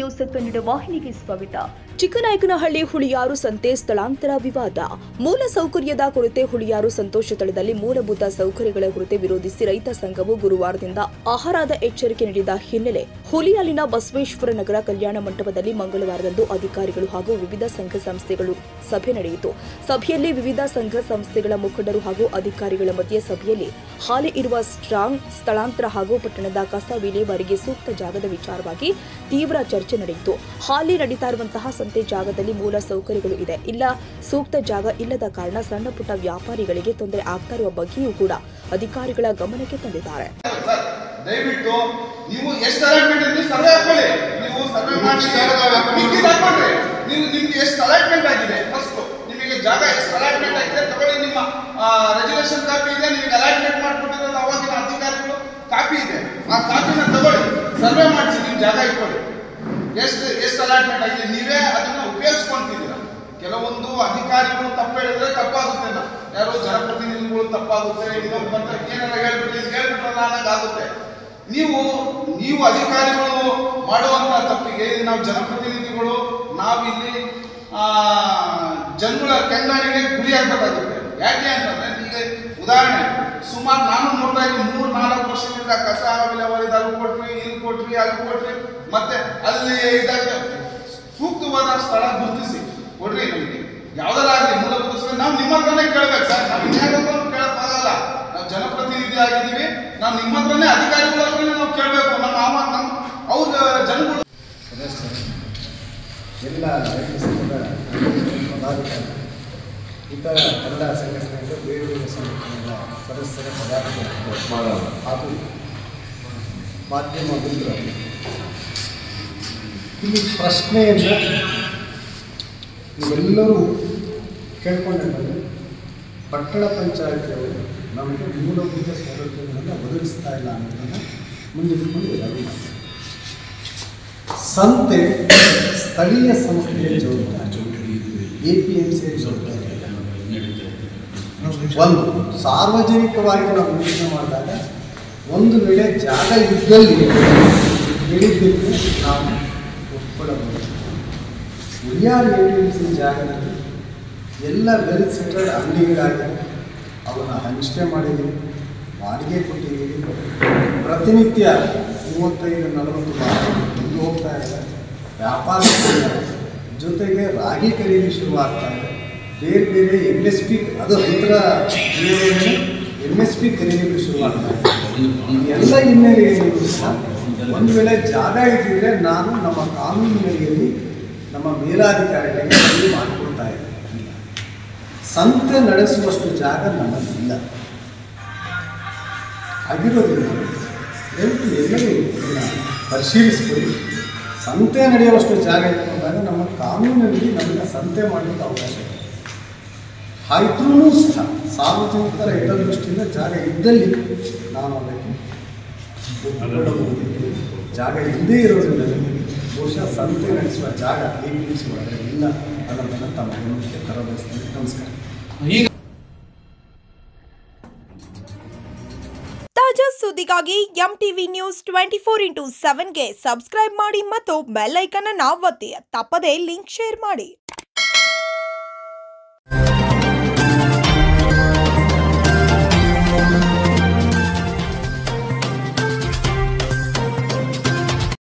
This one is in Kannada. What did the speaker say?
ನ್ಯೂಸ್ ಕನ್ನಡ ವಾಹಿನಿಗೆ ಸ್ವಾಗತ. ಚಿಕ್ಕನಾಯಕನಹಳ್ಳಿ ಹುಳಿಯಾರು ಸಂತೆ ಸ್ಥಳಾಂತರ ವಿವಾದ. ಮೂಲ ಸೌಕರ್ಯದ ಕೊರತೆ. ಹುಳಿಯಾರು ಸಂತೋಷ ಸ್ಥಳದಲ್ಲಿ ಮೂಲಭೂತ ಸೌಕರ್ಯಗಳ ಕೊರತೆ ವಿರೋಧಿಸಿ ರೈತ ಸಂಘವು ಗುರುವಾರದಿಂದ ಆಹಾರದ ಎಚ್ಚರಿಕೆ ನೀಡಿದ ಹಿನ್ನೆಲೆ ಹುಲಿಯಾಲಿನ ಬಸವೇಶ್ವರ ನಗರ ಕಲ್ಯಾಣ ಮಂಟಪದಲ್ಲಿ ಮಂಗಳವಾರದಂದು ಅಧಿಕಾರಿಗಳು ಹಾಗೂ ವಿವಿಧ ಸಂಘ ಸಂಸ್ಥೆಗಳು ಸಭೆ ನಡೆಯಿತು. ಸಭೆಯಲ್ಲಿ ವಿವಿಧ ಸಂಘ ಸಂಸ್ಥೆಗಳ ಮುಖಂಡರು ಹಾಗೂ ಅಧಿಕಾರಿಗಳ ಮಧ್ಯೆ ಸಭೆಯಲ್ಲಿ ಹಾಲಿ ಇರುವ ಸ್ಟ್ರಾಂಗ್ ಸ್ಥಳಾಂತರ ಹಾಗೂ ಪಟ್ಟಣದ ಕಸ ವಿಲೇವಾರಿಗೆ ಸೂಕ್ತ ಜಾಗದ ವಿಚಾರವಾಗಿ ತೀವ್ರ ಚರ್ಚೆ ನಡೆಯಿತು. ಹಾಲಿ ನಡೀತಾ ಇರುವಂತಹ ಸಂತೆ ಜಾಗದಲ್ಲಿ ಮೂಲ ಸೌಕರ್ಯಗಳು ಇದೆ, ಇಲ್ಲ ಸೂಕ್ತ ಜಾಗ ಇಲ್ಲದ ಕಾರಣ ಸಣ್ಣ ಪುಟ್ಟ ವ್ಯಾಪಾರಿಗಳಿಗೆ ತೊಂದರೆ ಆಗ್ತಾ ಇರುವ ಬಗ್ಗೆಯೂ ಕೂಡ ಅಧಿಕಾರಿಗಳ ಗಮನಕ್ಕೆ ತಂದಿದ್ದಾರೆ. ದಯವಿಟ್ಟು ನೀವು ಎಷ್ಟು ಅಲಾಟ್ಮೆಂಟ್ ಸರ್ವೆ ಹಾಕೊಳ್ಳಿ. ನೀವು ಸರ್ವೆ ಮಾಡಿ ನಿಮ್ಗೆ ಎಷ್ಟು ಅಲಾಟ್ಮೆಂಟ್ ಆಗಿದೆ, ಫಸ್ಟ್ ನಿಮಗೆ ಜಾಗ ಎಷ್ಟು ಅಲಾಟ್ಮೆಂಟ್ ಆಗಿದೆ ತಗೊಳ್ಳಿ. ನಿಮ್ಮ ರೆಜುಲೇಷನ್ ಕಾಪಿ ಇದೆ, ನಿಮಗೆ ಅಲಾಟ್ಮೆಂಟ್ ಮಾಡ್ಕೊಟ್ಟಿರೋದು ಅವಾಗಿನ ಅಧಿಕಾರಿಗಳು ಕಾಪಿ ಇದೆ, ಆ ಕಾಪಿನ ತಗೊಳ್ಳಿ, ಸರ್ವೆ ಮಾಡಿಸಿ, ನಿಮ್ ಜಾಗ ಇಟ್ಕೊಳ್ಳಿ. ಎಷ್ಟು ಅಲಾಟ್ಮೆಂಟ್ ಆಗಿದೆ ನೀವೇ ಅದನ್ನ ಉಪಯೋಗಿಸ್ಕೊಂತಿದ್ದೀರ. ಕೆಲವೊಂದು ಅಧಿಕಾರಿಗಳು ತಪ್ಪು ಹೇಳಿದ್ರೆ ತಪ್ಪಾಗುತ್ತೆ, ಯಾರೋ ಜನಪ್ರತಿನಿಧಿಗಳು ತಪ್ಪಾಗುತ್ತೆ, ಏನಾರ ಹೇಳ್ಬಿಟ್ರಲ್ಲ ಅನ್ನೋದಾಗುತ್ತೆ. ನೀವು ಅಧಿಕಾರಿಗಳು ಮಾಡುವಂತ ತಪ್ಪಿಗೆ ನಾವು ಜನಪ್ರತಿನಿಧಿಗಳು ನಾವಿಲ್ಲಿ ಜನಗಳ ಕೆಂಗಣಿಗೆ ಗುರಿಯಾಗಬೇಕಾಗುತ್ತೆ. ಯಾಕೆ ಅಂತಂದ್ರೆ ಈಗ ಉದಾಹರಣೆ ಸುಮಾರು ನಾನು ನೋಡ್ತಾ ಇದ್ದೀನಿ 3-4 ವರ್ಷದಿಂದ ಕಸ ವಿಲೇವಾರಿ ಅಲ್ಲಿ ಕೊಟ್ರಿ, ಇಲ್ಲಿ ಕೊಟ್ರಿ, ಅಲ್ಲಿ ಕೊಟ್ರಿ, ಮತ್ತೆ ಅಲ್ಲಿ ಇದಾಗ ಸೂಕ್ತವಾದ ಸ್ಥಳ ಗುರುತಿಸಿ ಕೊಡ್ರಿ. ನಮಗೆ ಯಾವ್ದಾರಾಗ್ಲಿ ಮೂಲಭೂತ ನಾವು ನಿಮ್ಮ ಹತ್ರನೇ ಕೇಳ್ಬೇಕು ಸರ್. ನಾವು ಇನ್ಯಾರತ್ರನೂ ಕೇಳಕ್ಕಾಗಲ್ಲ. ನಾವು ಜನಪ್ರತಿನಿಧಿ ಆಗಿದ್ದೀವಿ, ನಾವು ನಿಮ್ಮ ಹತ್ರನೇ ಅಧಿಕಾರಿಗಳ ಹತ್ರನೇ ನಾವು ಕೇಳಬೇಕು. ನಮ್ಮ ಅವ್ರ ಜನಗಳು ಎಲ್ಲ ರೈತ ಸಂಘದ ಪದಾಧಿಕಾರಿಗಳು, ಇತರ ಕನ್ನಡ ಸಂಘಟನೆಗಳು, ಬೇರೆ ಬೇರೆ ಸಂಘಟನೆಗಳ ಸದಸ್ಯರ ಪದಾಧಿಕಾರಿಗಳು ಹಾಗೂ ಮಾಧ್ಯಮ ಮಿತ್ರರು, ಇಲ್ಲಿ ಪ್ರಶ್ನೆಯನ್ನು ನೀವೆಲ್ಲರೂ ಕೇಳ್ಕೊಂಡಂತೆ ಪಟ್ಟಣ ಪಂಚಾಯತಿಯವರು ನಮಗೆ ಮೂಲಭೂತ ಸೌಲಭ್ಯಗಳನ್ನು ಒದಗಿಸ್ತಾ ಇಲ್ಲ ಅನ್ನೋದನ್ನು ಮುಂದಿಟ್ಕೊಂಡು ಎಲ್ಲರೂ ಮಾಡ್ತಾರೆ. ಸಂತೆ ಸ್ಥಳೀಯ ಸಂಸ್ಥೆಯ ಜವಾಬ್ದಾರಿ, APMC ಜವಾಬ್ದಾರಿ. ಒಂದು ಸಾರ್ವಜನಿಕವಾಗಿ ನಾವು ಯೋಚನೆ ಮಾಡಿದಾಗ ಒಂದು ವೇಳೆ ಜಾಗ ಇದ್ದಲ್ಲಿ ಬೆಳಿದ್ದಕ್ಕೆ ನಾವು ಒಪ್ಕೊಳ್ಳಬಹುದು. ಹುಳಿಯಾರು APMC ಜಾಗದಲ್ಲಿ ಎಲ್ಲ ವೆಲ್ ಸೆಟಲ್ಡ್ ಅಂಗಡಿಗಳಾಗಿದೆ, ಅವನ್ನ ಹಂಚಿಕೆ ಮಾಡಿದ್ದೀವಿ, ಬಾಡಿಗೆ ಕೊಟ್ಟಿದ್ದೀವಿ. ಪ್ರತಿನಿತ್ಯ 35-40 ಬಾರಿ ಹೋಗ್ತಾ ಇದೆ. ವ್ಯಾಪಾರ ಜೊತೆಗೆ ರಾಗಿ ಖರೀದಿ ಶುರುವಾಗ್ತಾ ಇದೆ. ಬೇರೆ ಬೇರೆ MSP, ಅದು ರೈತರ MSP ಖರೀದಿಗಳು ಶುರುವಾಗ್ತಾ ಇದೆ. ಎಲ್ಲ ಹಿನ್ನೆಲೆಯಲ್ಲಿ ಒಂದು ವೇಳೆ ಜಾಗ ಇದ್ದಿದ್ರೆ ನಾನು ನಮ್ಮ ಕಾನೂನಿನಲ್ಲಿ ನಮ್ಮ ಮೇಲಾಧಿಕಾರಿಗಳಿಗೆ ಮಾಡಿಕೊಡ್ತಾ ಇದ್ದೆ. ಸಂತೆ ನಡೆಸುವಷ್ಟು ಜಾಗ ನಮ್ಮಲ್ಲಿಲ್ಲ. ಆಗಿರೋದ್ರಿಂದ ದಯವಿಟ್ಟು ಎಲ್ಲರೂ ಪರಿಶೀಲಿಸಿಕೊಳ್ಳಿ. ಸಂತೆ ನಡೆಯುವಷ್ಟು ಜಾಗ ಇಟ್ಕೊಂಡಾಗ ನಮ್ಮ ಕಾನೂನಿನಲ್ಲಿ ನಮಗೆ ಸಂತೆ ಮಾಡಲಿಕ್ಕೆ ಅವಕಾಶ ಇದೆ. ಆದ್ರೂ ಸಹ ಸಾರ್ವಜನಿಕರ ಹಿತದೃಷ್ಟಿಯಿಂದ ಜಾಗ ಇದ್ದಲ್ಲಿ ನಾವು ಅದಕ್ಕೆ ಒಪ್ಪಿಕೊಳ್ಳಬಹುದು. ಜಾಗ ಇಲ್ಲದೇ ಇರೋದ್ರಿಂದ ಬಹುಶಃ ಸಂತೆ ನಡೆಸುವ ಜಾಗ APMC ಒಳಗಡೆ ಇಲ್ಲ ಅನ್ನೋದನ್ನು ತಮ್ಮ ಗಮನಕ್ಕೆ ತರಬಯಸ್ತೇನೆ. ನಮಸ್ಕಾರ. ತಾಜಾ ಸುದ್ದಿಗಾಗಿ MTV ನ್ಯೂಸ್ 24x7ಗೆ ಸಬ್ಸ್ಕ್ರೈಬ್ ಮಾಡಿ ಮತ್ತು ಬೆಲ್ ಐಕಾನ್ ಅನ್ನು ಒತ್ತಿ. ತಪ್ಪದೇ ಲಿಂಕ್ ಶೇರ್ ಮಾಡಿ.